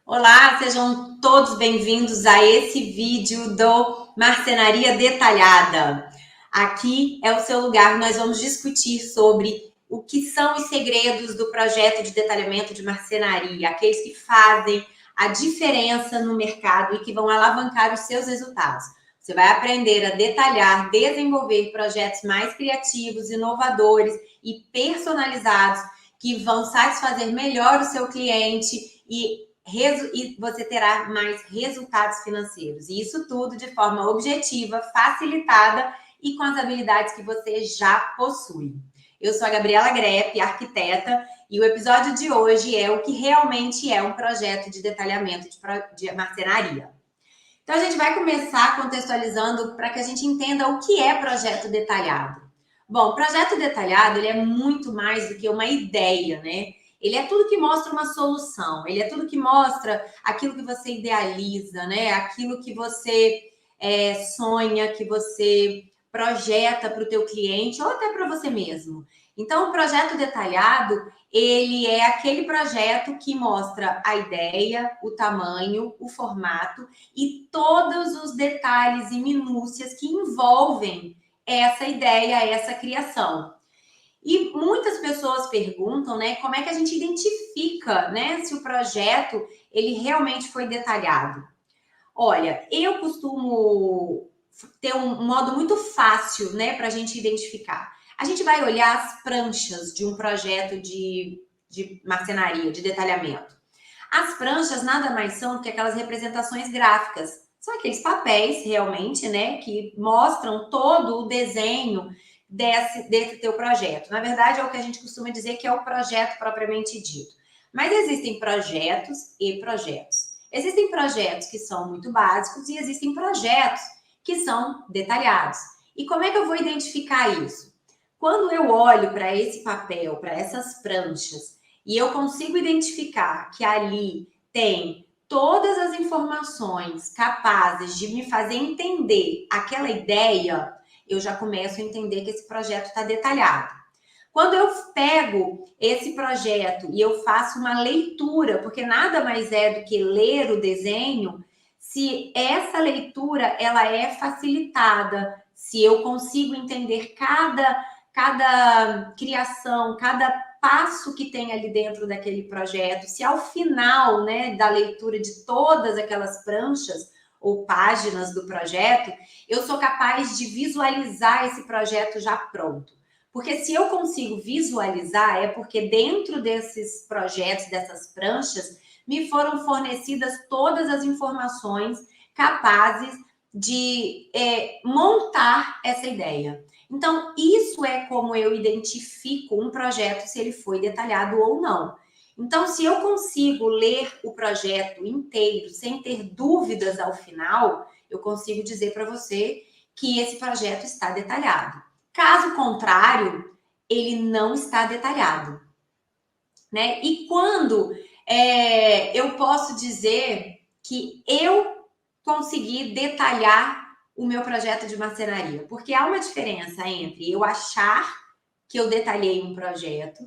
Olá, sejam todos bem-vindos a esse vídeo do Marcenaria Detalhada. Aqui é o seu lugar, nós vamos discutir sobre o que são os segredos do projeto de detalhamento de marcenaria, aqueles que fazem a diferença no mercado e que vão alavancar os seus resultados. Você vai aprender a detalhar, desenvolver projetos mais criativos, inovadores e personalizados que vão satisfazer melhor o seu cliente e você terá mais resultados financeiros. E isso tudo de forma objetiva, facilitada e com as habilidades que você já possui. Eu sou a Gabriela Grepp, arquiteta, e o episódio de hoje é o que realmente é um projeto de detalhamento de marcenaria. Então, a gente vai começar contextualizando para que a gente entenda o que é projeto detalhado. Bom, projeto detalhado ele é muito mais do que uma ideia, né? Ele é tudo que mostra uma solução, ele é tudo que mostra aquilo que você idealiza, né? Aquilo que você sonha, que você projeta para o teu cliente ou até para você mesmo. Então, o projeto detalhado, ele é aquele projeto que mostra a ideia, o tamanho, o formato e todos os detalhes e minúcias que envolvem essa ideia, essa criação. E muitas pessoas perguntam, né, como é que a gente identifica, né, se o projeto ele realmente foi detalhado. Olha, eu costumo ter um modo muito fácil, né, para a gente identificar. A gente vai olhar as pranchas de um projeto de marcenaria, de detalhamento. As pranchas nada mais são do que aquelas representações gráficas. São aqueles papéis, realmente, né, que mostram todo o desenho desse teu projeto. Na verdade, é o que a gente costuma dizer que é o projeto propriamente dito. Mas existem projetos e projetos. Existem projetos que são muito básicos e existem projetos que são detalhados. E como é que eu vou identificar isso? Quando eu olho para esse papel, para essas pranchas, e eu consigo identificar que ali tem todas as informações capazes de me fazer entender aquela ideia, eu já começo a entender que esse projeto está detalhado. Quando eu pego esse projeto e eu faço uma leitura, porque nada mais é do que ler o desenho, se essa leitura ela é facilitada, se eu consigo entender cada criação, cada passo que tem ali dentro daquele projeto, se ao final, né, da leitura de todas aquelas pranchas ou páginas do projeto, eu sou capaz de visualizar esse projeto já pronto. Porque se eu consigo visualizar, é porque dentro desses projetos, dessas pranchas, me foram fornecidas todas as informações capazes de montar essa ideia. Então, isso é como eu identifico um projeto, se ele foi detalhado ou não. Então, se eu consigo ler o projeto inteiro sem ter dúvidas ao final, eu consigo dizer para você que esse projeto está detalhado. Caso contrário, ele não está detalhado, né? E quando eu posso dizer que eu consegui detalhar o meu projeto de marcenaria? Porque há uma diferença entre eu achar que eu detalhei um projeto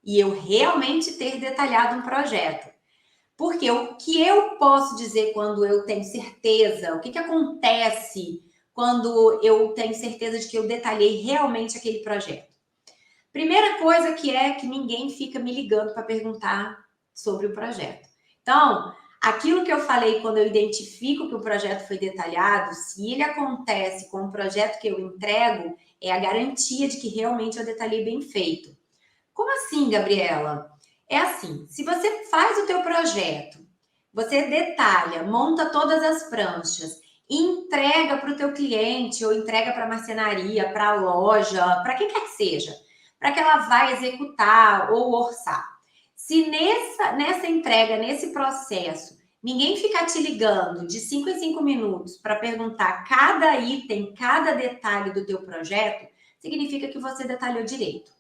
e eu realmente ter detalhado um projeto. Porque o que eu posso dizer quando eu tenho certeza, o que acontece quando eu tenho certeza de que eu detalhei realmente aquele projeto? Primeira coisa que ninguém fica me ligando para perguntar sobre o projeto. Então, aquilo que eu falei quando eu identifico que o projeto foi detalhado, se ele acontece com o projeto que eu entrego, é a garantia de que realmente eu detalhei bem feito. Como assim, Gabriela? É assim, se você faz o teu projeto, você detalha, monta todas as pranchas, entrega para o teu cliente ou entrega para a marcenaria, para a loja, para quem quer que seja, para que ela vá executar ou orçar. Se nessa entrega, nesse processo, ninguém ficar te ligando de 5 em 5 minutos para perguntar cada item, cada detalhe do teu projeto, significa que você detalhou direito.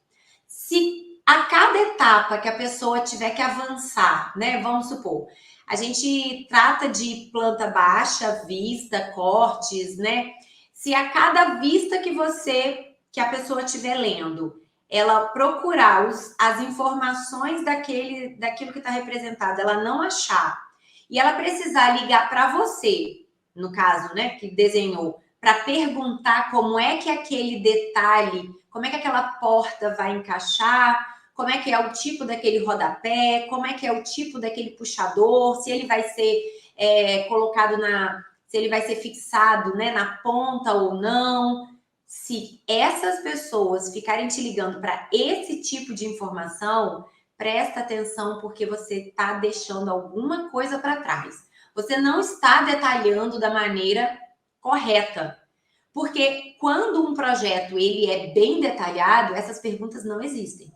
Se a cada etapa que a pessoa tiver que avançar, né? Vamos supor, a gente trata de planta baixa, vista, cortes, né? Se a cada vista que a pessoa estiver lendo, ela procurar as informações daquilo que está representado, ela não achar, e ela precisar ligar para você, no caso, né, que desenhou, para perguntar como é que aquele detalhe, como é que aquela porta vai encaixar, como é que é o tipo daquele rodapé, como é que é o tipo daquele puxador, se ele vai ser colocado se ele vai ser fixado, né, na ponta ou não. Se essas pessoas ficarem te ligando para esse tipo de informação, presta atenção porque você está deixando alguma coisa para trás. Você não está detalhando da maneira correta. Porque quando um projeto ele é bem detalhado, essas perguntas não existem.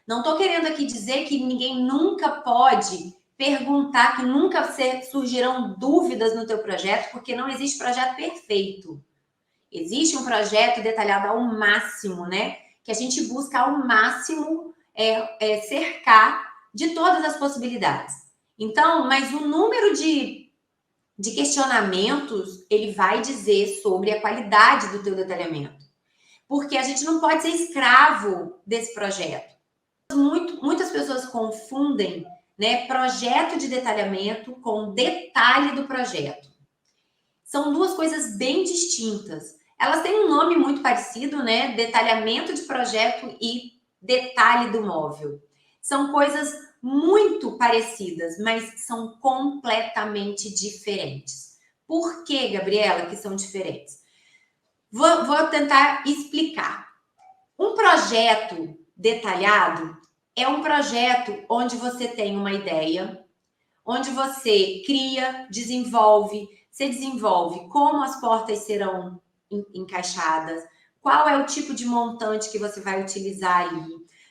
Não estou querendo aqui dizer que ninguém nunca pode perguntar, que nunca surgirão dúvidas no teu projeto, porque não existe projeto perfeito. Existe um projeto detalhado ao máximo, né? Que a gente busca ao máximo cercar de todas as possibilidades. Então, mas o número de questionamentos, ele vai dizer sobre a qualidade do teu detalhamento. Porque a gente não pode ser escravo desse projeto. Muitas pessoas confundem, né, projeto de detalhamento com detalhe do projeto. São duas coisas bem distintas. Elas têm um nome muito parecido, né? Detalhamento de projeto e detalhe do móvel. São coisas muito parecidas, mas são completamente diferentes. Por que, Gabriela, que são diferentes? Vou tentar explicar. Um projeto detalhado é um projeto onde você tem uma ideia, onde você cria, você desenvolve como as portas serão encaixadas, qual é o tipo de montante que você vai utilizar ali,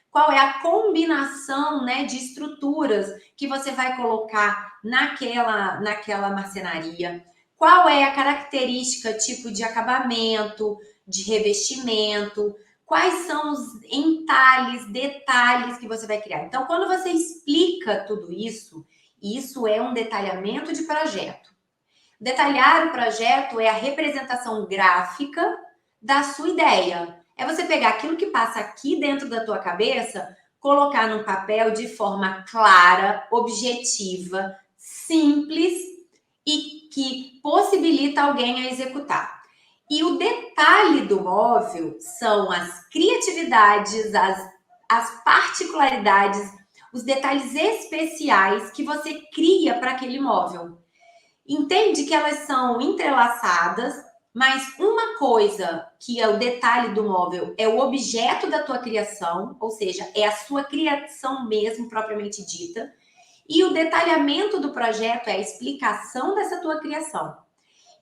qual é a combinação, né, de estruturas que você vai colocar naquela marcenaria, qual é a característica, tipo de acabamento, de revestimento, quais são os entalhes, detalhes que você vai criar. Então, quando você explica tudo isso é um detalhamento de projeto. Detalhar o projeto é a representação gráfica da sua ideia. É você pegar aquilo que passa aqui dentro da tua cabeça, colocar no papel de forma clara, objetiva, simples e que possibilita alguém a executar. E o detalhe do móvel são as criatividades, as particularidades, os detalhes especiais que você cria para aquele móvel. Entende que elas são entrelaçadas, mas uma coisa que é o detalhe do móvel é o objeto da tua criação, ou seja, é a sua criação mesmo, propriamente dita, e o detalhamento do projeto é a explicação dessa tua criação.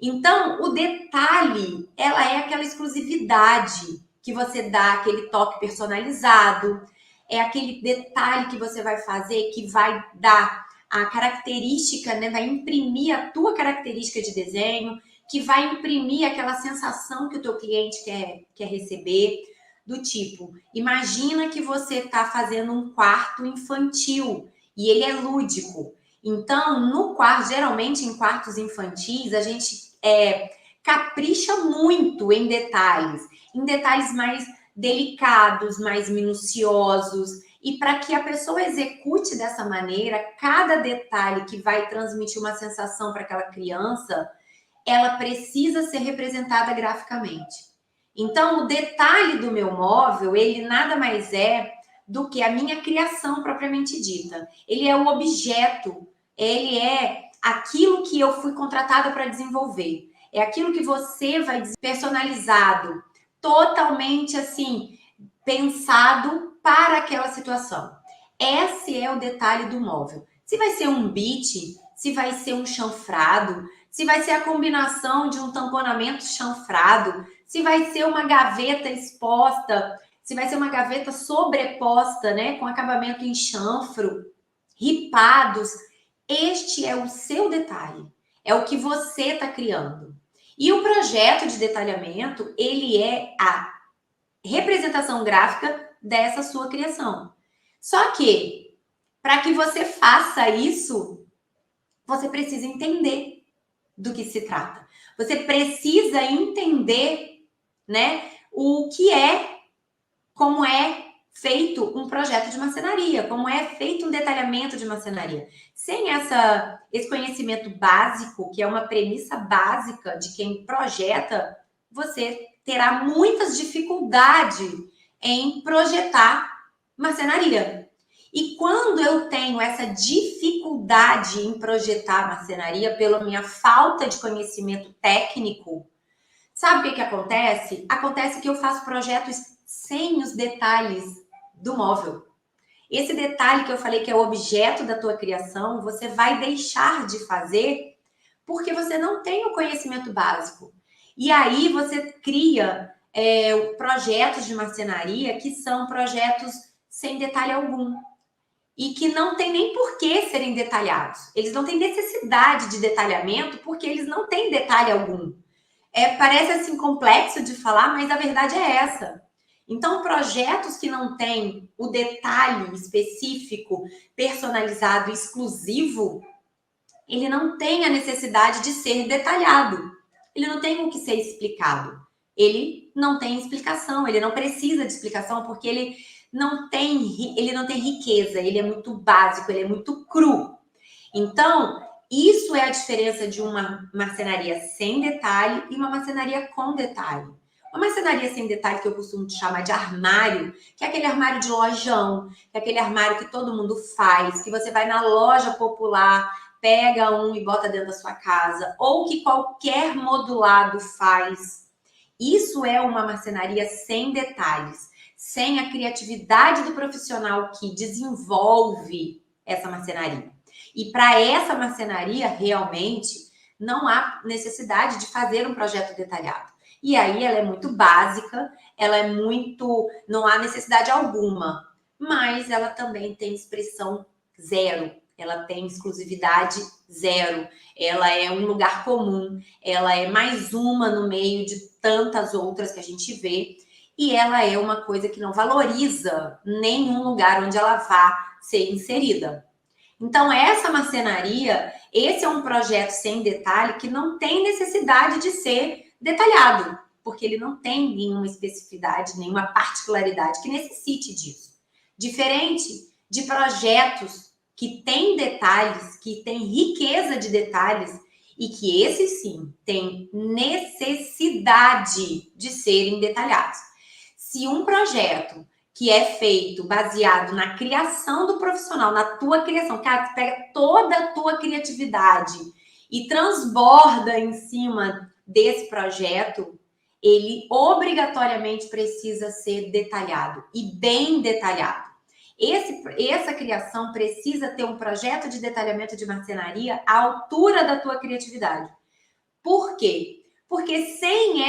Então, o detalhe, ela é aquela exclusividade que você dá, aquele toque personalizado, é aquele detalhe que você vai fazer que vai dar a característica, né? Vai imprimir a tua característica de desenho, que vai imprimir aquela sensação que o teu cliente quer receber, do tipo, imagina que você está fazendo um quarto infantil e ele é lúdico. Então, no quarto, geralmente em quartos infantis, a gente capricha muito em detalhes mais delicados, mais minuciosos. E para que a pessoa execute dessa maneira, cada detalhe que vai transmitir uma sensação para aquela criança, ela precisa ser representada graficamente. Então, o detalhe do meu móvel, ele nada mais é do que a minha criação propriamente dita. Ele é o objeto, ele é aquilo que eu fui contratada para desenvolver. É aquilo que você vai personalizado, totalmente assim, pensado para aquela situação. Esse é o detalhe do móvel. Se vai ser um beat, se vai ser um chanfrado, se vai ser a combinação de um tamponamento chanfrado, se vai ser uma gaveta exposta, se vai ser uma gaveta sobreposta, né, com acabamento em chanfro, ripados. Este é o seu detalhe, é o que você está criando. E o projeto de detalhamento, ele é a representação gráfica dessa sua criação. Só que, para que você faça isso, você precisa entender do que se trata. Você precisa entender, né, o que é, como é feito um projeto de marcenaria, como é feito um detalhamento de marcenaria. Sem esse conhecimento básico, que é uma premissa básica de quem projeta, você terá muitas dificuldades em projetar marcenaria. E quando eu tenho essa dificuldade em projetar marcenaria pela minha falta de conhecimento técnico, sabe o que acontece? Acontece que eu faço projetos sem os detalhes do móvel. Esse detalhe que eu falei que é o objeto da tua criação, você vai deixar de fazer porque você não tem o conhecimento básico. E aí você cria projetos de marcenaria que são projetos sem detalhe algum. E que não tem nem por que serem detalhados. Eles não têm necessidade de detalhamento porque eles não têm detalhe algum. Parece assim complexo de falar, mas a verdade é essa. Então, projetos que não têm o detalhe específico, personalizado, exclusivo, ele não tem a necessidade de ser detalhado. Ele não tem o que ser explicado. Ele não tem explicação, ele não precisa de explicação porque ele não tem riqueza, ele é muito básico, ele é muito cru. Então, isso é a diferença de uma marcenaria sem detalhe e uma marcenaria com detalhe. Uma marcenaria sem detalhe, que eu costumo chamar de armário, que é aquele armário de lojão, que é aquele armário que todo mundo faz, que você vai na loja popular, pega um e bota dentro da sua casa, ou que qualquer modulado faz. Isso é uma marcenaria sem detalhes, sem a criatividade do profissional que desenvolve essa marcenaria. E para essa marcenaria, realmente, não há necessidade de fazer um projeto detalhado. E aí ela é muito básica, ela é muito... não há necessidade alguma, mas ela também tem expressão zero, ela tem exclusividade zero, ela é um lugar comum, ela é mais uma no meio de tantas outras que a gente vê, e ela é uma coisa que não valoriza nenhum lugar onde ela vá ser inserida. Então, essa marcenaria, esse é um projeto sem detalhe que não tem necessidade de ser detalhado, porque ele não tem nenhuma especificidade, nenhuma particularidade que necessite disso. Diferente de projetos que têm detalhes, que têm riqueza de detalhes e que esses sim têm necessidade de serem detalhados. Se um projeto que é feito baseado na criação do profissional, na tua criação, cara, tu pega toda a tua criatividade e transborda em cima desse projeto, ele obrigatoriamente precisa ser detalhado e bem detalhado. Essa criação precisa ter um projeto de detalhamento de marcenaria à altura da tua criatividade. Por quê? Porque sem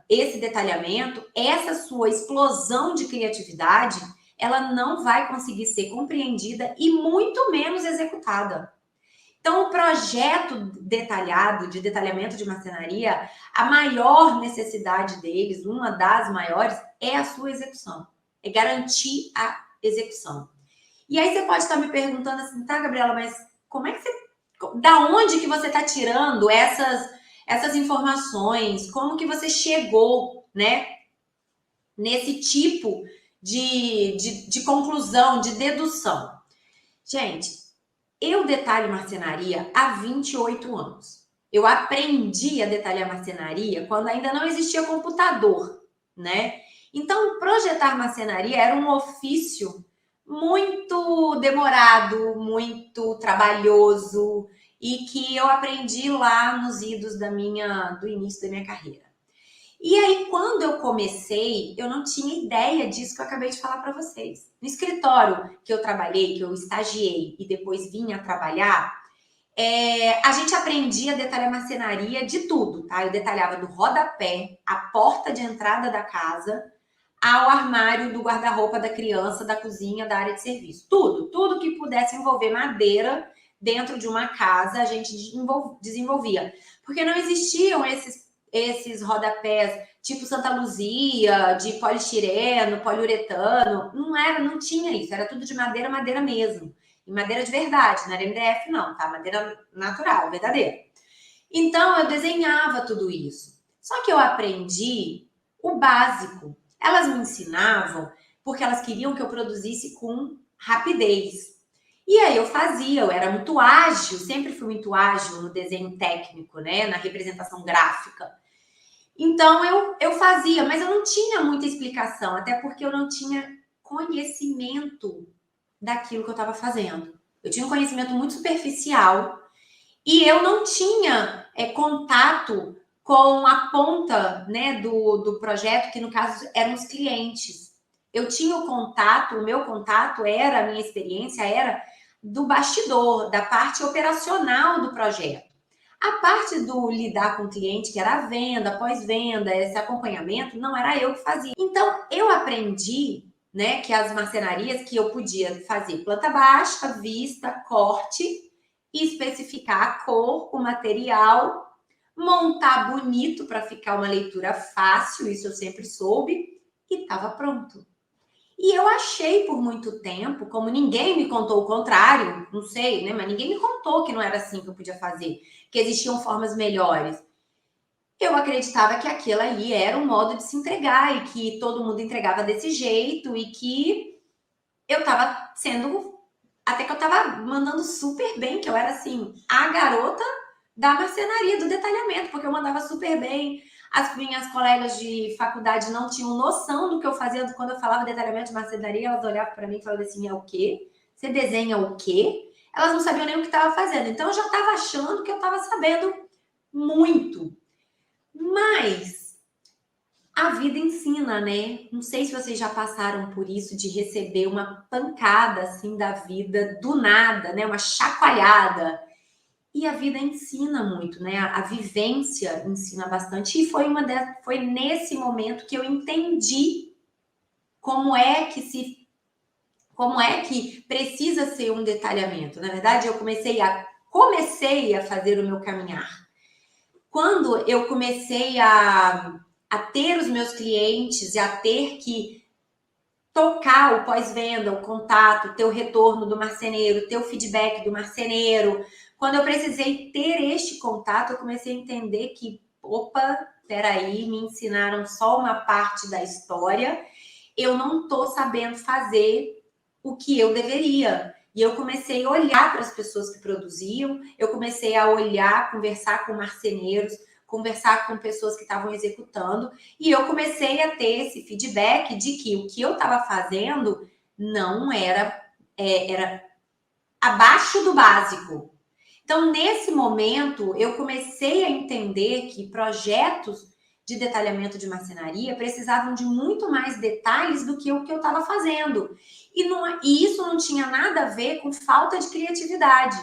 esse detalhamento, essa sua explosão de criatividade, ela não vai conseguir ser compreendida e muito menos executada. Então, o projeto detalhado, de detalhamento de marcenaria, a maior necessidade deles, uma das maiores, é a sua execução. É garantir a execução. E aí você pode estar me perguntando assim, tá, Gabriela, mas como é que você... da onde que você está tirando essas informações? Como que você chegou, né, nesse tipo de conclusão, de dedução? Gente, eu detalho marcenaria há 28 anos. Eu aprendi a detalhar marcenaria quando ainda não existia computador, né? Então, projetar marcenaria era um ofício muito demorado, muito trabalhoso e que eu aprendi lá nos idos do início da minha carreira. E aí, quando eu comecei, eu não tinha ideia disso que eu acabei de falar para vocês. No escritório que eu trabalhei, que eu estagiei e depois vim a trabalhar, a gente aprendia a detalhar marcenaria de tudo, tá? Eu detalhava do rodapé, a porta de entrada da casa, ao armário do guarda-roupa da criança, da cozinha, da área de serviço. Tudo que pudesse envolver madeira dentro de uma casa, a gente desenvolvia. Porque não existiam esses rodapés tipo Santa Luzia, de poliestireno, poliuretano. Não tinha isso. Era tudo de madeira, madeira mesmo. E madeira de verdade, não era MDF não, tá? Madeira natural, verdadeira. Então, eu desenhava tudo isso. Só que eu aprendi o básico. Elas me ensinavam porque elas queriam que eu produzisse com rapidez. E aí eu fazia, eu era muito ágil, sempre fui muito ágil no desenho técnico, né, na representação gráfica. Então eu fazia, mas eu não tinha muita explicação, até porque eu não tinha conhecimento daquilo que eu estava fazendo. Eu tinha um conhecimento muito superficial e eu não tinha contato com a ponta, né, do projeto, que no caso eram os clientes. Eu tinha o contato, o meu contato era, a minha experiência era do bastidor, da parte operacional do projeto. A parte do lidar com o cliente, que era a venda, pós-venda, esse acompanhamento, não era eu que fazia. Então, eu aprendi, né, que as marcenarias que eu podia fazer planta baixa, vista, corte, especificar a cor, o material, montar bonito para ficar uma leitura fácil, isso eu sempre soube, e estava pronto. E eu achei por muito tempo, como ninguém me contou o contrário, não sei, né? Mas ninguém me contou que não era assim que eu podia fazer, que existiam formas melhores. Eu acreditava que aquilo ali era um modo de se entregar e que todo mundo entregava desse jeito e que eu estava sendo, até que eu estava mandando super bem, que eu era assim, a garota da marcenaria, do detalhamento, porque eu mandava super bem. As minhas colegas de faculdade não tinham noção do que eu fazia quando eu falava detalhamento de marcenaria, elas olhavam para mim e falavam assim, é o quê? Você desenha o quê? Elas não sabiam nem o que estava fazendo. Então eu já estava achando que eu estava sabendo muito. Mas a vida ensina, né? Não sei se vocês já passaram por isso, de receber uma pancada assim da vida do nada, né? Uma chacoalhada. E a vida ensina muito, né? A vivência ensina bastante. E foi nesse momento que eu entendi como é que precisa ser um detalhamento. Na verdade, eu comecei a fazer o meu caminhar. Quando eu comecei a ter os meus clientes e a ter que tocar o pós-venda, o contato, ter o retorno do marceneiro, ter o feedback do marceneiro. Quando eu precisei ter este contato, eu comecei a entender que, opa, peraí, me ensinaram só uma parte da história, eu não estou sabendo fazer o que eu deveria. E eu comecei a olhar para as pessoas que produziam, eu comecei a olhar, conversar com marceneiros, conversar com pessoas que estavam executando, e eu comecei a ter esse feedback de que o que eu estava fazendo não era, era abaixo do básico. Então, nesse momento, eu comecei a entender que projetos de detalhamento de marcenaria precisavam de muito mais detalhes do que o que eu estava fazendo. E isso não tinha nada a ver com falta de criatividade.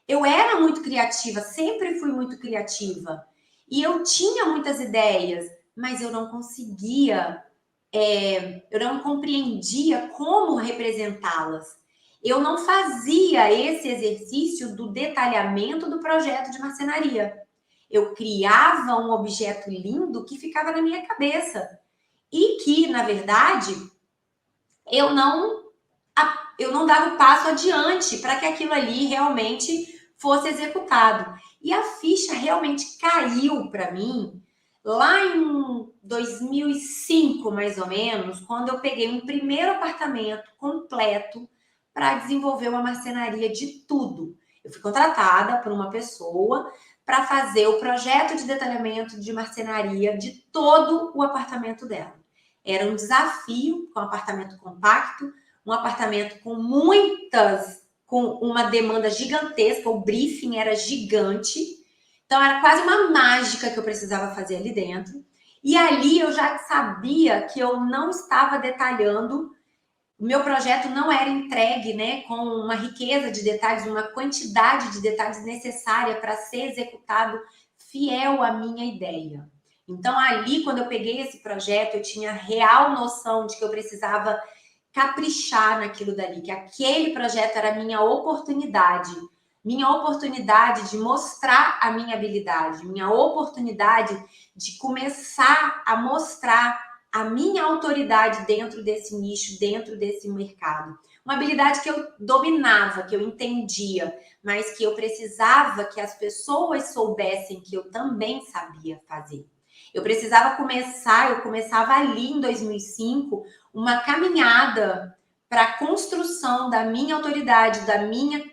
Eu era muito criativa, sempre fui muito criativa. E eu tinha muitas ideias, mas eu não conseguia, eu não compreendia como representá-las. Eu não fazia esse exercício do detalhamento do projeto de marcenaria. Eu criava um objeto lindo que ficava na minha cabeça e que, na verdade, eu não dava o passo adiante para que aquilo ali realmente fosse executado. E a ficha realmente caiu para mim lá em 2005, mais ou menos, quando eu peguei um primeiro apartamento completo para desenvolver uma marcenaria de tudo. Eu fui contratada por uma pessoa para fazer o projeto de detalhamento de marcenaria de todo o apartamento dela. Era um desafio com um apartamento compacto, um apartamento com uma demanda gigantesca, o briefing era gigante, então era quase uma mágica que eu precisava fazer ali dentro. E ali eu já sabia que eu não estava detalhando, o meu projeto não era entregue, né, com uma riqueza de detalhes, uma quantidade de detalhes necessária para ser executado fiel à minha ideia. Então ali, quando eu peguei esse projeto, eu tinha real noção de que eu precisava caprichar naquilo dali, que aquele projeto era minha oportunidade de mostrar a minha habilidade, minha oportunidade de começar a mostrar a minha autoridade dentro desse nicho, dentro desse mercado. Uma habilidade que eu dominava, que eu entendia, mas que eu precisava que as pessoas soubessem que eu também sabia fazer. Eu começava ali em 2005, uma caminhada para a construção da minha autoridade,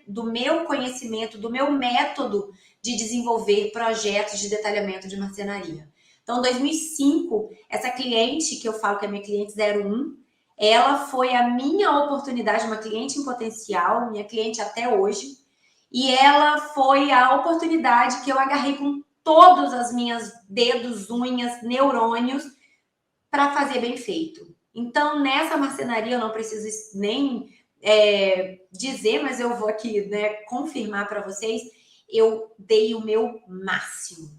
do meu conhecimento, do meu método de desenvolver projetos de detalhamento de marcenaria. Então, em 2005, essa cliente, que eu falo que é minha cliente 01, ela foi a minha oportunidade, uma cliente em potencial, minha cliente até hoje, e ela foi a oportunidade que eu agarrei com todos as minhas dedos, unhas, neurônios para fazer bem feito. Então, nessa marcenaria, eu não preciso nem dizer, mas eu vou aqui, né, confirmar para vocês, eu dei o meu máximo.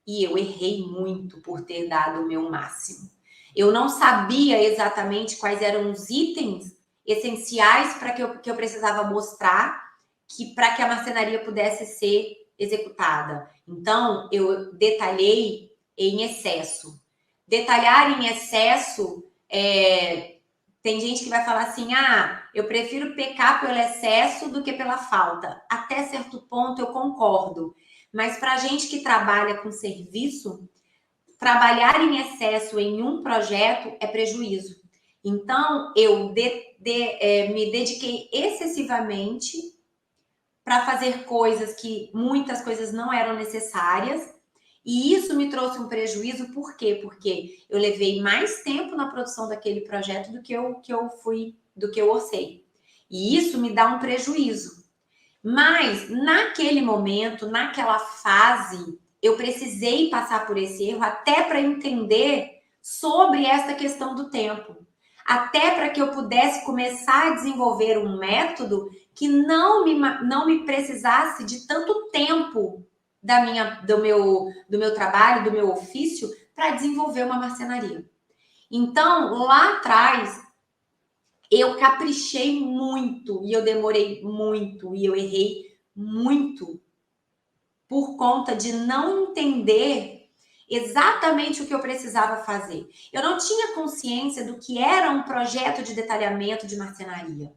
E eu errei muito por ter dado o meu máximo. Eu não sabia exatamente quais eram os itens essenciais para que eu precisava mostrar para que a marcenaria pudesse ser executada. Então, eu detalhei em excesso. Detalhar em excesso, tem gente que vai falar assim, eu prefiro pecar pelo excesso do que pela falta. Até certo ponto eu concordo. Mas para a gente que trabalha com serviço, trabalhar em excesso em um projeto é prejuízo. Então, eu me dediquei excessivamente para fazer muitas coisas não eram necessárias. E isso me trouxe um prejuízo, por quê? Porque eu levei mais tempo na produção daquele projeto do que eu orcei. E isso me dá um prejuízo. Mas naquele momento, naquela fase, eu precisei passar por esse erro até para entender sobre essa questão do tempo. Até para que eu pudesse começar a desenvolver um método que não me precisasse de tanto tempo do meu trabalho, do meu ofício, para desenvolver uma marcenaria. Então, lá atrás, eu caprichei muito e eu demorei muito e eu errei muito por conta de não entender exatamente o que eu precisava fazer. Eu não tinha consciência do que era um projeto de detalhamento de marcenaria.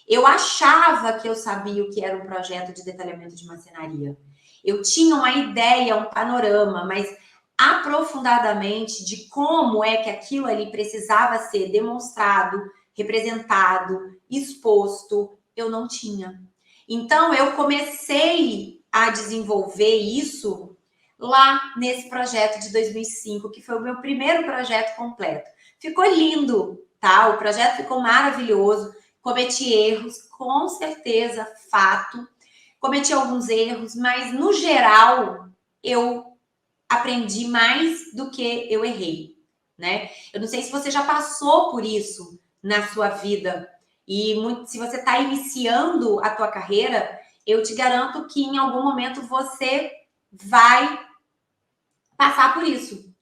Eu achava que eu sabia o que era um projeto de detalhamento de marcenaria. Eu tinha uma ideia, um panorama, mas aprofundadamente de como é que aquilo ali precisava ser demonstrado, representado, exposto, eu não tinha. Então, eu comecei a desenvolver isso lá nesse projeto de 2005, que foi o meu primeiro projeto completo. Ficou lindo, tá? O projeto ficou maravilhoso. Cometi erros, com certeza, fato. Cometi alguns erros, mas no geral, eu aprendi mais do que eu errei, né? Eu não sei se você já passou por isso na sua vida. E se você está iniciando a tua carreira, eu te garanto que em algum momento você vai passar por isso.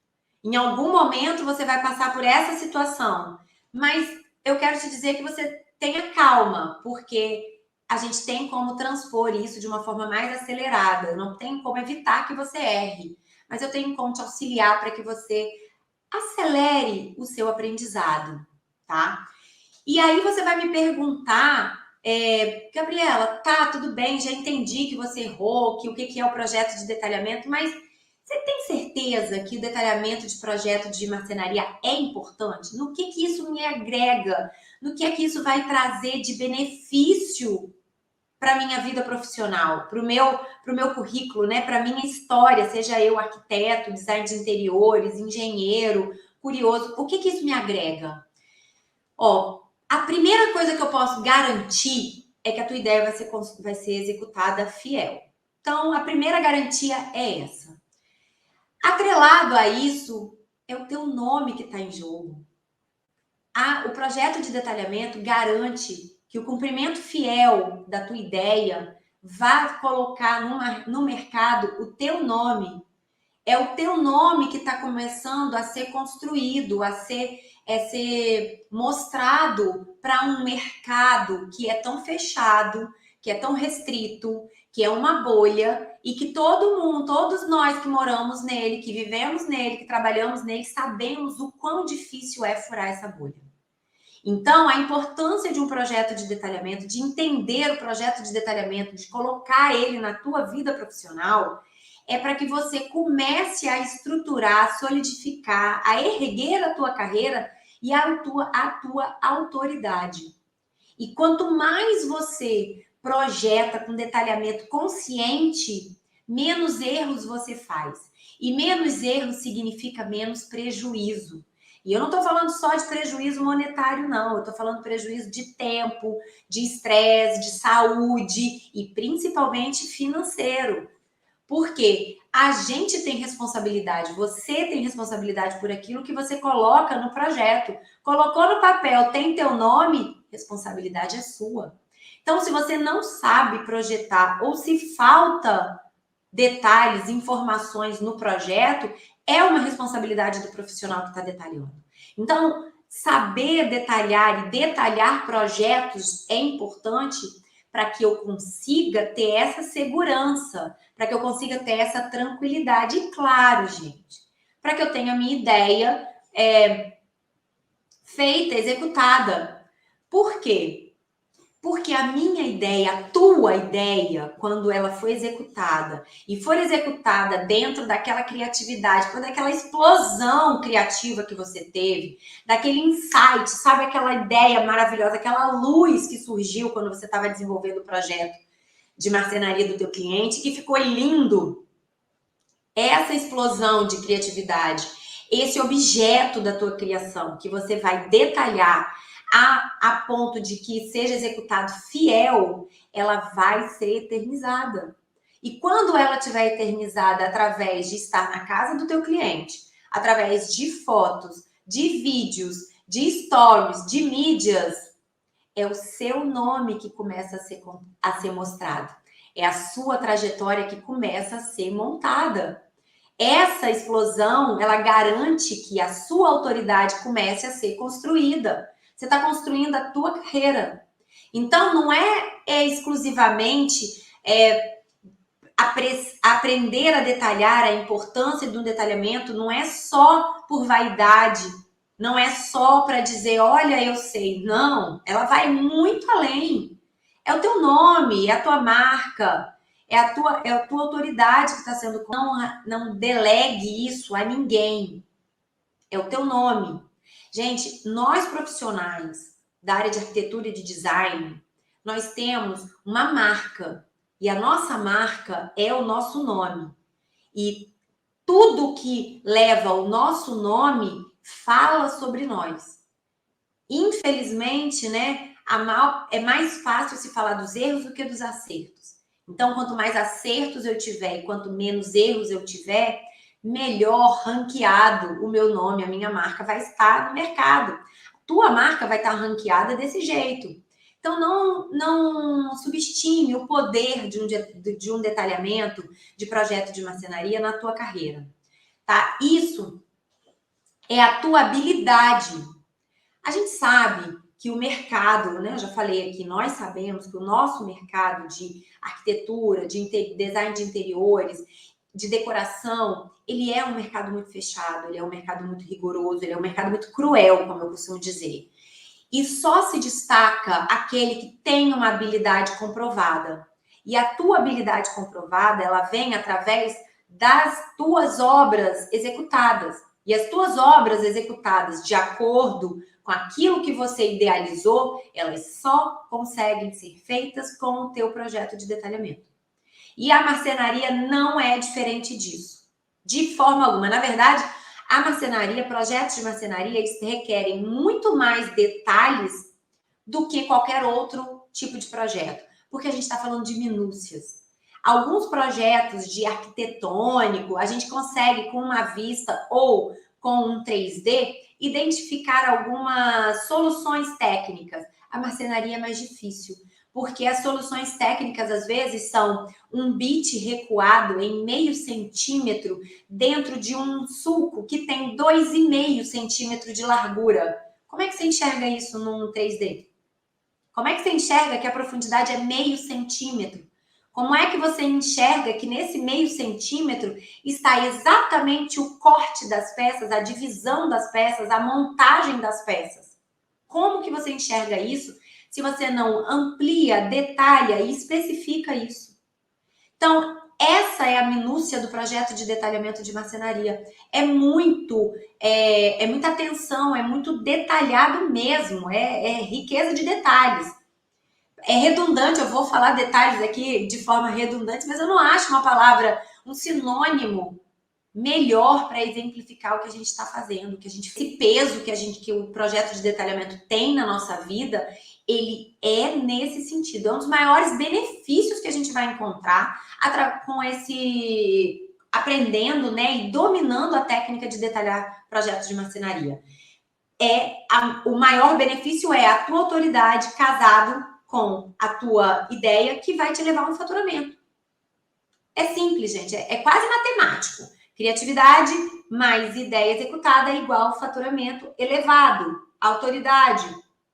Em algum momento você vai passar por essa situação. Mas eu quero te dizer que você tenha calma, porque a gente tem como transpor isso de uma forma mais acelerada. Não tem como evitar que você erre. Mas eu tenho como te auxiliar para que você acelere o seu aprendizado, tá? E aí você vai me perguntar, Gabriela, tá, tudo bem, já entendi que você errou, que o que é o projeto de detalhamento, mas você tem certeza que o detalhamento de projeto de marcenaria é importante? No que isso me agrega? No que é que isso vai trazer de benefício para a minha vida profissional, para o meu currículo, né? Para a minha história, seja eu arquiteto, design de interiores, engenheiro, curioso, o que isso me agrega? Ó, a primeira coisa que eu posso garantir é que a tua ideia vai ser executada fiel. Então, a primeira garantia é essa. Atrelado a isso, é o teu nome que está em jogo. O projeto de detalhamento garante que o cumprimento fiel da tua ideia vai colocar no mercado o teu nome. É o teu nome que está começando a ser construído, a ser mostrado para um mercado que é tão fechado, que é tão restrito, que é uma bolha e que todo mundo, todos nós que moramos nele, que vivemos nele, que trabalhamos nele, sabemos o quão difícil é furar essa bolha. Então, a importância de um projeto de detalhamento, de entender o projeto de detalhamento, de colocar ele na tua vida profissional, é para que você comece a estruturar, a solidificar, a erguer a tua carreira e a tua autoridade. E quanto mais você projeta com detalhamento consciente, menos erros você faz. E menos erros significa menos prejuízo. E eu não estou falando só de prejuízo monetário, não. Eu estou falando prejuízo de tempo, de estresse, de saúde e principalmente financeiro. Porque a gente tem responsabilidade, você tem responsabilidade por aquilo que você coloca no projeto. Colocou no papel, tem teu nome, responsabilidade é sua. Então, se você não sabe projetar ou se falta detalhes, informações no projeto, é uma responsabilidade do profissional que está detalhando. Então, saber detalhar e detalhar projetos é importante para que eu consiga ter essa segurança, para que eu consiga ter essa tranquilidade. E claro, gente, para que eu tenha a minha ideia feita, executada. Por quê? Porque a minha ideia, a tua ideia, quando ela foi executada, e for executada dentro daquela criatividade, quando aquela explosão criativa que você teve, daquele insight, sabe aquela ideia maravilhosa, aquela luz que surgiu quando você estava desenvolvendo o projeto de marcenaria do teu cliente, que ficou lindo. Essa explosão de criatividade, esse objeto da tua criação, que você vai detalhar a ponto de que seja executado fiel, ela vai ser eternizada. E quando ela estiver eternizada através de estar na casa do teu cliente, através de fotos, de vídeos, de stories, de mídias, é o seu nome que começa a ser mostrado. É a sua trajetória que começa a ser montada. Essa explosão, ela garante que a sua autoridade comece a ser construída. Você está construindo a tua carreira. Então, não é exclusivamente aprender a detalhar, a importância de um detalhamento, não é só por vaidade, não é só para dizer, olha, eu sei. Não, ela vai muito além. É o teu nome, é a tua marca, é a tua autoridade que está sendo... Não delegue isso a ninguém. É o teu nome. Gente, nós profissionais da área de arquitetura e de design, nós temos uma marca. E a nossa marca é o nosso nome. E tudo que leva o nosso nome fala sobre nós. Infelizmente, né, é mais fácil se falar dos erros do que dos acertos. Então, quanto mais acertos eu tiver e quanto menos erros eu tiver, melhor ranqueado o meu nome, a minha marca vai estar no mercado. A tua marca vai estar ranqueada desse jeito. Então, não subestime o poder de um detalhamento de projeto de marcenaria na tua carreira. Tá? Isso é a tua habilidade. A gente sabe que o mercado, né? Eu já falei aqui, nós sabemos que o nosso mercado de arquitetura, de design de interiores, de decoração, ele é um mercado muito fechado, ele é um mercado muito rigoroso, ele é um mercado muito cruel, como eu costumo dizer. E só se destaca aquele que tem uma habilidade comprovada. E a tua habilidade comprovada, ela vem através das tuas obras executadas. E as tuas obras executadas de acordo com aquilo que você idealizou, elas só conseguem ser feitas com o teu projeto de detalhamento. E a marcenaria não é diferente disso, de forma alguma. Na verdade, a marcenaria, projetos de marcenaria, eles requerem muito mais detalhes do que qualquer outro tipo de projeto, porque a gente está falando de minúcias. Alguns projetos de arquitetônico, a gente consegue com uma vista ou com um 3D identificar algumas soluções técnicas. A marcenaria é mais difícil, porque as soluções técnicas, às vezes, são um bit recuado em 0,5 centímetro dentro de um sulco que tem 2,5 centímetros de largura. Como é que você enxerga isso num 3D? Como é que você enxerga que a profundidade é 0,5 centímetro? Como é que você enxerga que nesse 0,5 centímetro está exatamente o corte das peças, a divisão das peças, a montagem das peças? Como que você enxerga isso se você não amplia, detalha e especifica isso? Então, essa é a minúcia do projeto de detalhamento de marcenaria. É muita atenção, é muito detalhado mesmo, é riqueza de detalhes. É redundante, eu vou falar detalhes aqui de forma redundante, mas eu não acho uma palavra, um sinônimo melhor para exemplificar o que a gente está fazendo, esse peso que o projeto de detalhamento tem na nossa vida, ele é nesse sentido, é um dos maiores benefícios que a gente vai encontrar com esse aprendendo, né, e dominando a técnica de detalhar projetos de marcenaria. O maior benefício é a tua autoridade casado com a tua ideia que vai te levar a um faturamento. É simples, gente, é quase matemático. Criatividade mais ideia executada é igual faturamento elevado. Autoridade.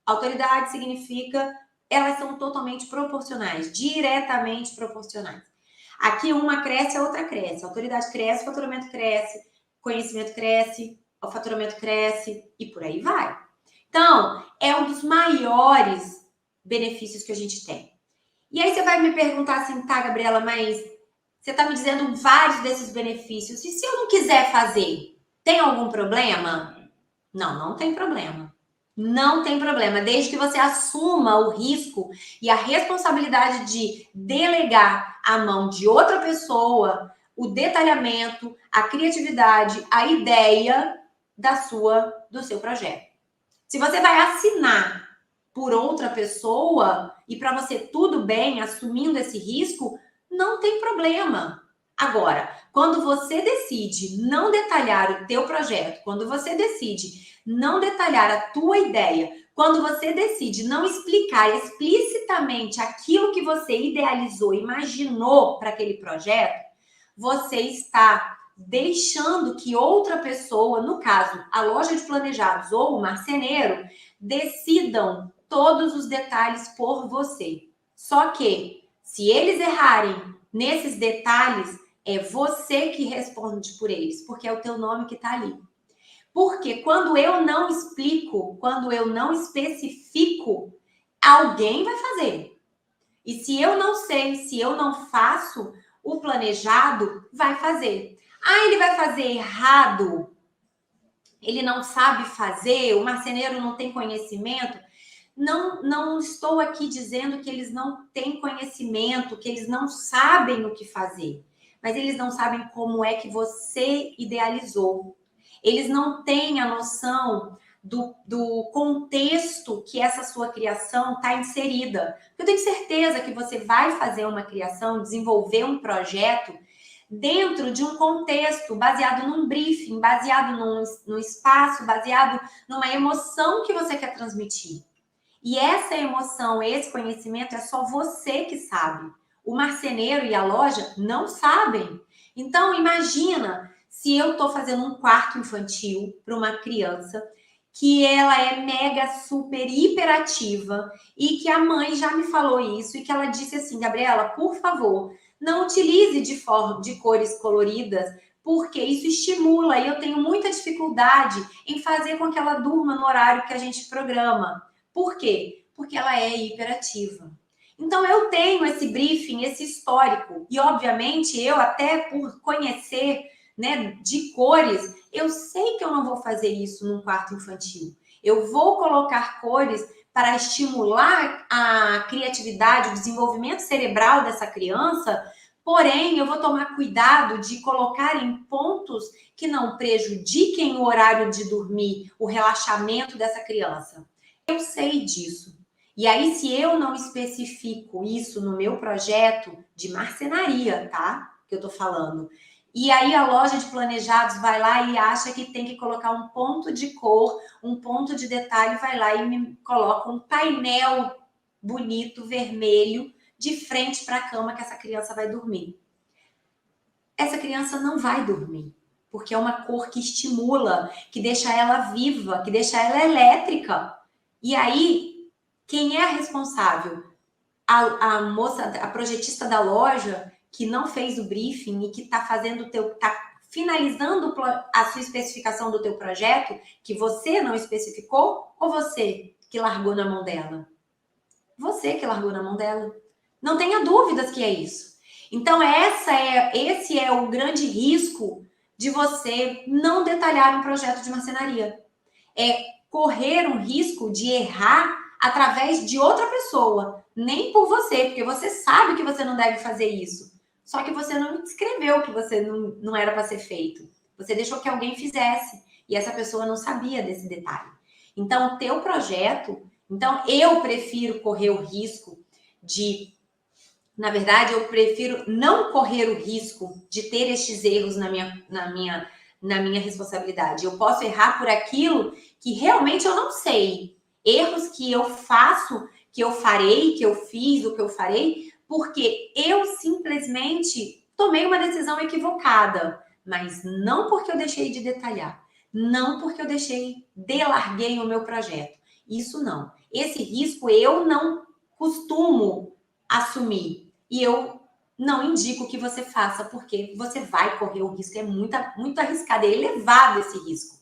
Autoridade significa elas são totalmente proporcionais, diretamente proporcionais. Aqui uma cresce, a outra cresce. A autoridade cresce, o faturamento cresce, conhecimento cresce, o faturamento cresce e por aí vai. Então, é um dos maiores benefícios que a gente tem. E aí você vai me perguntar assim, tá, Gabriela, mas você está me dizendo vários desses benefícios. E se eu não quiser fazer, tem algum problema? Não, não tem problema. Não tem problema, desde que você assuma o risco e a responsabilidade de delegar à mão de outra pessoa o detalhamento, a criatividade, a ideia do seu projeto. Se você vai assinar por outra pessoa e para você tudo bem, assumindo esse risco, não tem problema. Agora, quando você decide não detalhar o teu projeto, quando você decide não detalhar a tua ideia, quando você decide não explicar explicitamente aquilo que você idealizou, imaginou para aquele projeto, você está deixando que outra pessoa, no caso, a loja de planejados ou o marceneiro, decidam todos os detalhes por você. Só que, se eles errarem nesses detalhes, é você que responde por eles, porque é o teu nome que está ali. Porque quando eu não explico, quando eu não especifico, alguém vai fazer. E se eu não sei, se eu não faço, o planejado vai fazer. Ah, ele vai fazer errado? Ele não sabe fazer? O marceneiro não tem conhecimento? Não estou aqui dizendo que eles não têm conhecimento, que eles não sabem o que fazer. Mas eles não sabem como é que você idealizou. Eles não têm a noção do contexto que essa sua criação está inserida. Eu tenho certeza que você vai fazer uma criação, desenvolver um projeto dentro de um contexto, baseado num briefing, baseado num espaço, baseado numa emoção que você quer transmitir. E essa emoção, esse conhecimento é só você que sabe. O marceneiro e a loja não sabem. Então, imagina se eu estou fazendo um quarto infantil para uma criança que ela é mega, super, hiperativa e que a mãe já me falou isso e que ela disse assim, Gabriela, por favor, não utilize de cores coloridas porque isso estimula e eu tenho muita dificuldade em fazer com que ela durma no horário que a gente programa. Por quê? Porque ela é hiperativa. Então, eu tenho esse briefing, esse histórico. E, obviamente, eu até por conhecer, né, de cores, eu sei que eu não vou fazer isso num quarto infantil. Eu vou colocar cores para estimular a criatividade, o desenvolvimento cerebral dessa criança, porém, eu vou tomar cuidado de colocar em pontos que não prejudiquem o horário de dormir, o relaxamento dessa criança. Eu sei disso. E aí, se eu não especifico isso no meu projeto de marcenaria, tá? Que eu tô falando. E aí a loja de planejados vai lá e acha que tem que colocar um ponto de cor, um ponto de detalhe, vai lá e me coloca um painel bonito, vermelho, de frente para a cama que essa criança vai dormir. Essa criança não vai dormir, porque é uma cor que estimula, que deixa ela viva, que deixa ela elétrica. E aí, quem é a responsável? A moça, a projetista da loja, que não fez o briefing e que está finalizando a sua especificação do teu projeto, que você não especificou, ou você que largou na mão dela? Você que largou na mão dela. Não tenha dúvidas que é isso. Então, esse é o grande risco de você não detalhar um projeto de marcenaria. É correr um risco de errar através de outra pessoa, nem por você, porque você sabe que você não deve fazer isso. Só que você não escreveu que você não era para ser feito. Você deixou que alguém fizesse e essa pessoa não sabia desse detalhe. Então, o teu projeto, então eu prefiro correr o risco de, na verdade, eu prefiro não correr o risco de ter estes erros na minha responsabilidade. Eu posso errar por aquilo que realmente eu não sei. Erros que eu faço, que eu farei, que eu fiz, o que eu farei, porque eu simplesmente tomei uma decisão equivocada, mas não porque eu deixei de detalhar, não porque eu delarguei o meu projeto. Isso não. Esse risco eu não costumo assumir e eu não indico que você faça, porque você vai correr o risco, é muito arriscado, é elevado esse risco,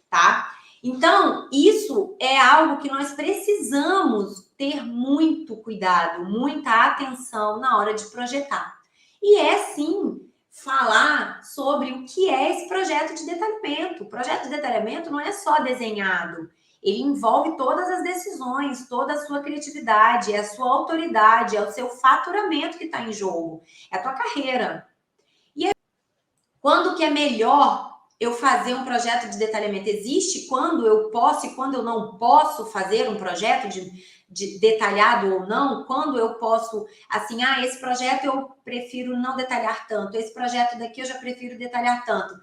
tá? Então, isso é algo que nós precisamos ter muito cuidado, muita atenção na hora de projetar. E é sim falar sobre o que é esse projeto de detalhamento. O projeto de detalhamento não é só desenhado, ele envolve todas as decisões, toda a sua criatividade, é a sua autoridade, é o seu faturamento que está em jogo, é a tua carreira. E quando que é melhor eu fazer um projeto de detalhamento? Existe quando eu posso e quando eu não posso fazer um projeto de detalhado ou não? Quando eu posso, assim, esse projeto eu prefiro não detalhar tanto, esse projeto daqui eu já prefiro detalhar tanto.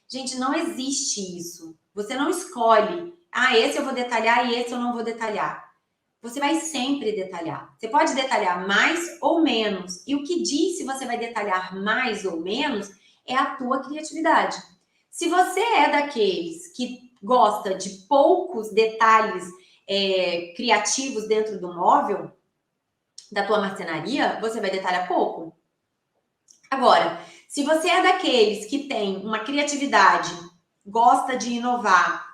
Gente, não existe isso. Você não escolhe, esse eu vou detalhar e esse eu não vou detalhar. Você vai sempre detalhar. Você pode detalhar mais ou menos. E o que diz se você vai detalhar mais ou menos é a tua criatividade. Se você é daqueles que gosta de poucos detalhes criativos dentro do móvel, da tua marcenaria, você vai detalhar pouco. Agora, se você é daqueles que tem uma criatividade, gosta de inovar,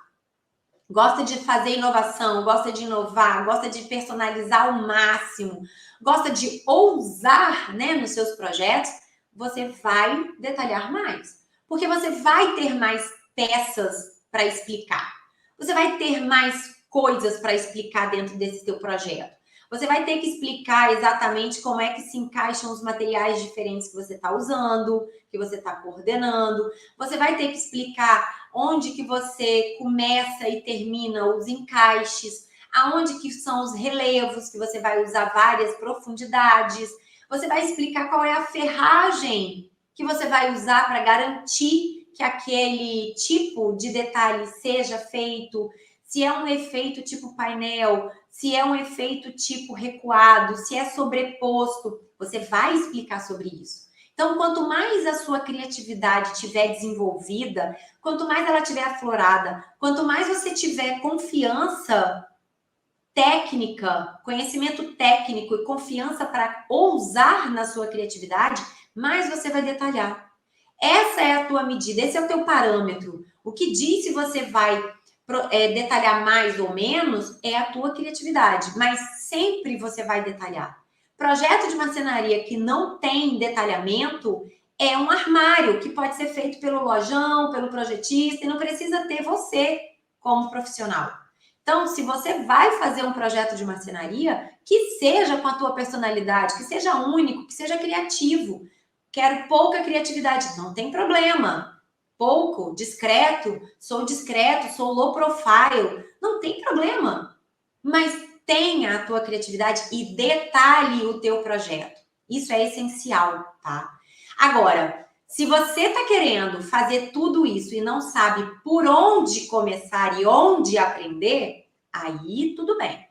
gosta de fazer inovação, gosta de inovar, gosta de personalizar ao máximo, gosta de ousar, né, nos seus projetos, você vai detalhar mais. Porque você vai ter mais peças para explicar. Você vai ter mais coisas para explicar dentro desse seu projeto. Você vai ter que explicar exatamente como é que se encaixam os materiais diferentes que você está usando, que você está coordenando. Você vai ter que explicar onde que você começa e termina os encaixes, aonde que são os relevos, que você vai usar várias profundidades. Você vai explicar qual é a ferragem que você vai usar para garantir que aquele tipo de detalhe seja feito, se é um efeito tipo painel, se é um efeito tipo recuado, se é sobreposto, você vai explicar sobre isso. Então, quanto mais a sua criatividade estiver desenvolvida, quanto mais ela estiver aflorada, quanto mais você tiver confiança técnica, conhecimento técnico e confiança para ousar na sua criatividade, mais você vai detalhar. Essa é a tua medida, esse é o teu parâmetro. O que diz se você vai detalhar mais ou menos é a tua criatividade, mas sempre você vai detalhar. Projeto de marcenaria que não tem detalhamento é um armário que pode ser feito pelo lojão, pelo projetista, e não precisa ter você como profissional. Então, se você vai fazer um projeto de marcenaria, que seja com a tua personalidade, que seja único, que seja criativo. Quero pouca criatividade, não tem problema. Pouco, discreto, sou low profile, não tem problema. Mas tenha a tua criatividade e detalhe o teu projeto. Isso é essencial, tá? Agora, se você tá querendo fazer tudo isso e não sabe por onde começar e onde aprender, aí tudo bem.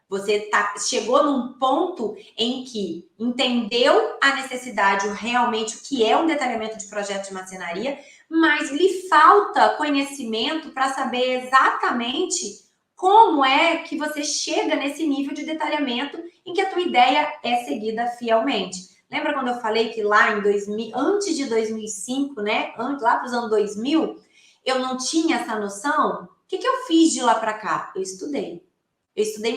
Você chegou num ponto em que entendeu a necessidade, realmente o que é um detalhamento de projeto de marcenaria, mas lhe falta conhecimento para saber exatamente como é que você chega nesse nível de detalhamento em que a tua ideia é seguida fielmente. Lembra quando eu falei que lá em 2000, antes de 2005, né, lá para os anos 2000, eu não tinha essa noção? O que eu fiz de lá para cá? Eu estudei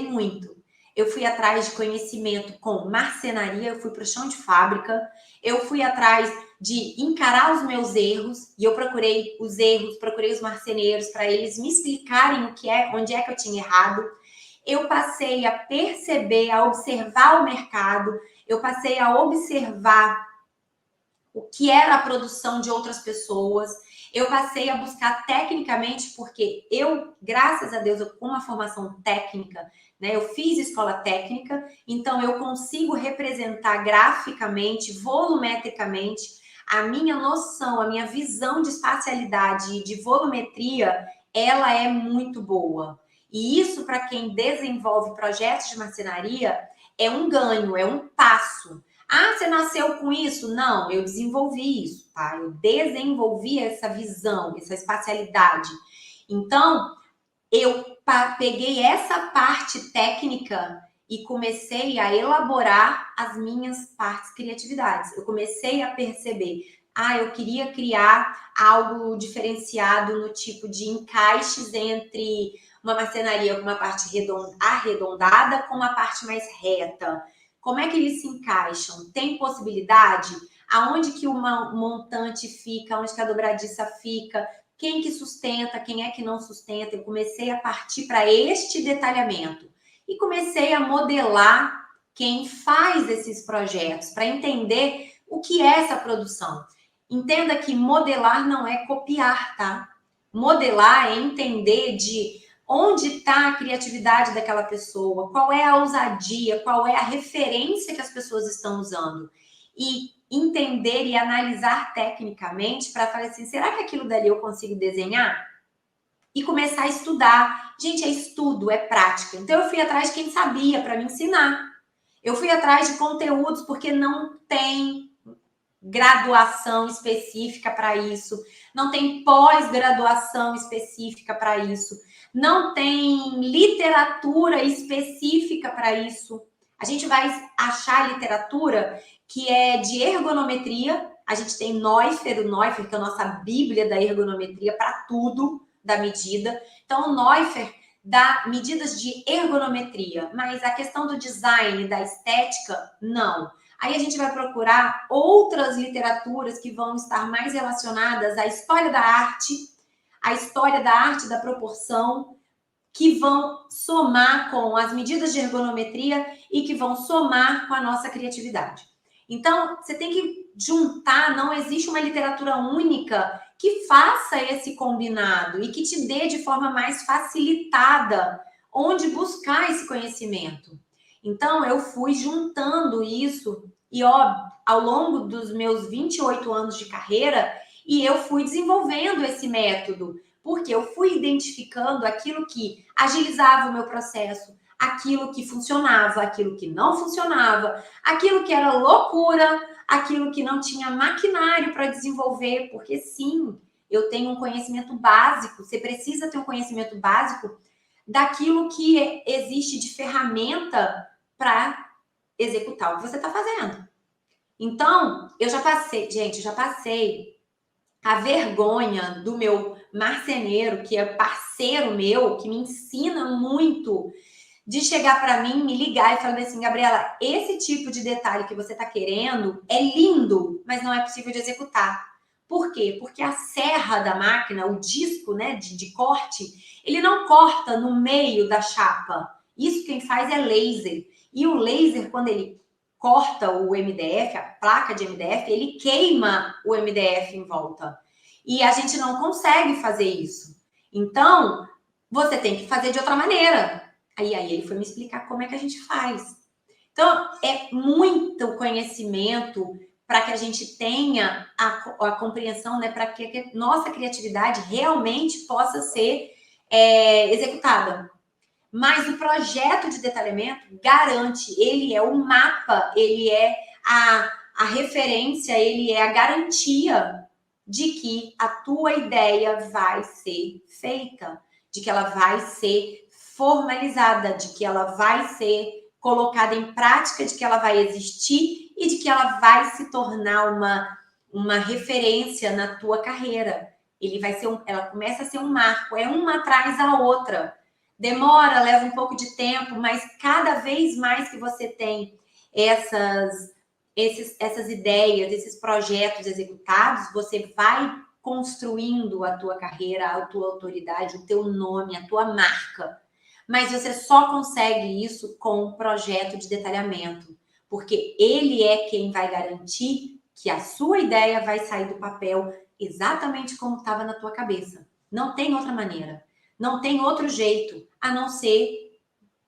muito. eu fui atrás de conhecimento com marcenaria, eu fui para o chão de fábrica, eu fui atrás de encarar os meus erros, e eu procurei os erros, procurei os marceneiros para eles me explicarem o que é, onde é que eu tinha errado. Eu passei a perceber, a observar o mercado, eu passei a observar o que era a produção de outras pessoas. Eu passei a buscar tecnicamente, porque eu, graças a Deus, eu com uma formação técnica, né? Eu fiz escola técnica, então eu consigo representar graficamente, volumetricamente, a minha noção, a minha visão de espacialidade e de volumetria, ela é muito boa. E isso, para quem desenvolve projetos de marcenaria, é um ganho, é um passo. Ah, você nasceu com isso? Não, eu desenvolvi isso, tá? Eu desenvolvi essa visão, essa espacialidade. Então, eu peguei essa parte técnica e comecei a elaborar as minhas partes criatividades. Eu comecei a perceber, eu queria criar algo diferenciado no tipo de encaixes entre uma marcenaria com uma parte arredondada com uma parte mais reta. Como é que eles se encaixam? Tem possibilidade? Aonde que o montante fica? Onde que a dobradiça fica? Quem que sustenta? Quem é que não sustenta? Eu comecei a partir para este detalhamento. E comecei a modelar quem faz esses projetos, para entender o que é essa produção. Entenda que modelar não é copiar, tá? Modelar é entender de onde está a criatividade daquela pessoa, qual é a ousadia, qual é a referência que as pessoas estão usando. E entender e analisar tecnicamente para falar assim, será que aquilo dali eu consigo desenhar? E começar a estudar. Gente, é estudo, é prática. Então eu fui atrás de quem sabia para me ensinar. Eu fui atrás de conteúdos porque não tem graduação específica para isso, não tem pós-graduação específica para isso, não tem literatura específica para isso. A gente vai achar literatura que é de ergonometria. A gente tem o Neuffer, que é a nossa bíblia da ergonometria para tudo da medida. Então, o Neuffer dá medidas de ergonometria, mas a questão do design, da estética, não. Aí a gente vai procurar outras literaturas que vão estar mais relacionadas à história da arte da proporção, que vão somar com as medidas de ergonometria e que vão somar com a nossa criatividade. Então, você tem que juntar, não existe uma literatura única que faça esse combinado e que te dê de forma mais facilitada onde buscar esse conhecimento. Então, eu fui juntando isso e, ao longo dos meus 28 anos de carreira, e eu fui desenvolvendo esse método, porque eu fui identificando aquilo que agilizava o meu processo, aquilo que funcionava, aquilo que não funcionava, aquilo que era loucura, aquilo que não tinha maquinário para desenvolver, porque sim, eu tenho um conhecimento básico, você precisa ter um conhecimento básico daquilo que existe de ferramenta para executar o que você está fazendo. Então, eu já passei a vergonha do meu marceneiro, que é parceiro meu, que me ensina muito, de chegar para mim, me ligar e falar assim, Gabriela, esse tipo de detalhe que você está querendo é lindo, mas não é possível de executar. Por quê? Porque a serra da máquina, o disco, né, de corte, ele não corta no meio da chapa. Isso quem faz é laser. E o laser, quando ele corta o MDF, a placa de MDF, ele queima o MDF em volta. E a gente não consegue fazer isso. Então, você tem que fazer de outra maneira. Aí ele foi me explicar como é que a gente faz. Então, é muito conhecimento para que a gente tenha a compreensão, né, para que a nossa criatividade realmente possa ser executada. Mas o projeto de detalhamento garante, ele é o mapa, ele é a referência, ele é a garantia de que a tua ideia vai ser feita, de que ela vai ser formalizada, de que ela vai ser colocada em prática, de que ela vai existir e de que ela vai se tornar uma referência na tua carreira. Ela começa a ser um marco, é uma atrás da outra. demora, leva um pouco de tempo, mas cada vez mais que você tem essas ideias, esses projetos executados, você vai construindo a tua carreira, a tua autoridade, o teu nome, a tua marca. Mas você só consegue isso com um projeto de detalhamento, porque ele é quem vai garantir que a sua ideia vai sair do papel exatamente como estava na tua cabeça. Não tem outra maneira, não tem outro jeito a não ser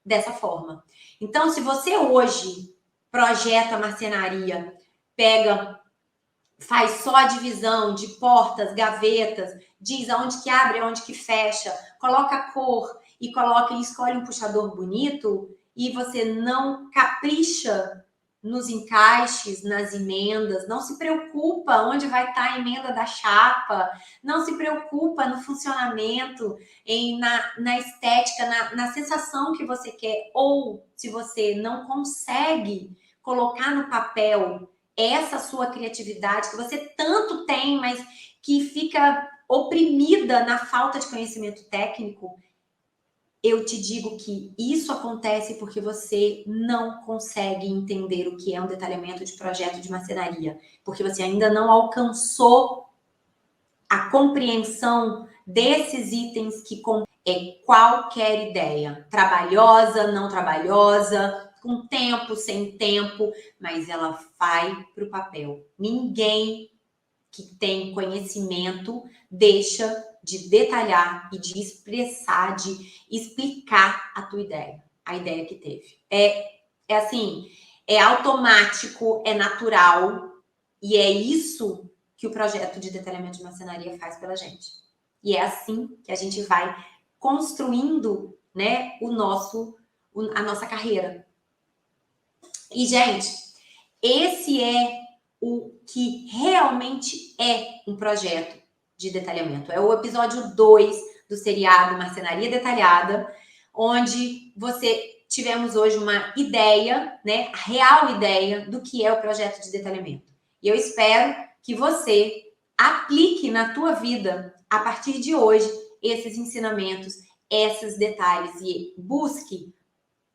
dessa forma. Então, se você hoje projeta a marcenaria, faz só a divisão de portas, gavetas, diz aonde que abre, aonde que fecha, coloca a cor e escolhe um puxador bonito e você não capricha nos encaixes, nas emendas, não se preocupa onde vai estar a emenda da chapa, não se preocupa no funcionamento, na estética, na sensação que você quer, ou se você não consegue colocar no papel essa sua criatividade que você tanto tem, mas que fica oprimida na falta de conhecimento técnico, eu te digo que isso acontece porque você não consegue entender o que é um detalhamento de projeto de marcenaria, porque você ainda não alcançou a compreensão desses itens que é qualquer ideia, trabalhosa, não trabalhosa, com tempo, sem tempo, mas ela vai para o papel. Ninguém que tem conhecimento deixa de detalhar e de expressar, de explicar a tua ideia, a ideia que teve. É assim, é automático, é natural e é isso que o projeto de detalhamento de marcenaria faz pela gente. E é assim que a gente vai construindo, né, a nossa carreira. E, gente, esse é o que realmente é um projeto de detalhamento. É o episódio 2 do seriado Marcenaria Detalhada, onde tivemos hoje uma ideia, né, a real ideia do que é o projeto de detalhamento. E eu espero que você aplique na tua vida, a partir de hoje, esses ensinamentos, esses detalhes e busque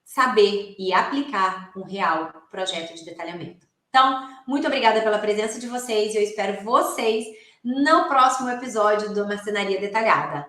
saber e aplicar um real projeto de detalhamento. Então, muito obrigada pela presença de vocês e eu espero vocês no próximo episódio do Marcenaria Detalhada.